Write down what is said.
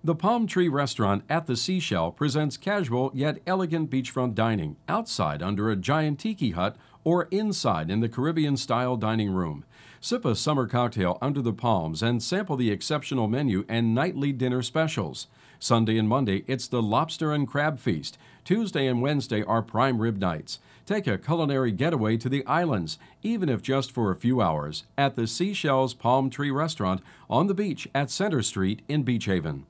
The Palm Tree Restaurant at the Seashell presents casual yet elegant beachfront dining outside under a giant tiki hut or inside in the Caribbean-style dining room. Sip a summer cocktail under the palms and sample the exceptional menu and nightly dinner specials. Sunday and Monday, it's the Lobster and Crab Feast. Tuesday and Wednesday are prime rib nights. Take a culinary getaway to the islands, even if just for a few hours, at the Seashells Palm Tree Restaurant on the beach at Center Street in Beach Haven.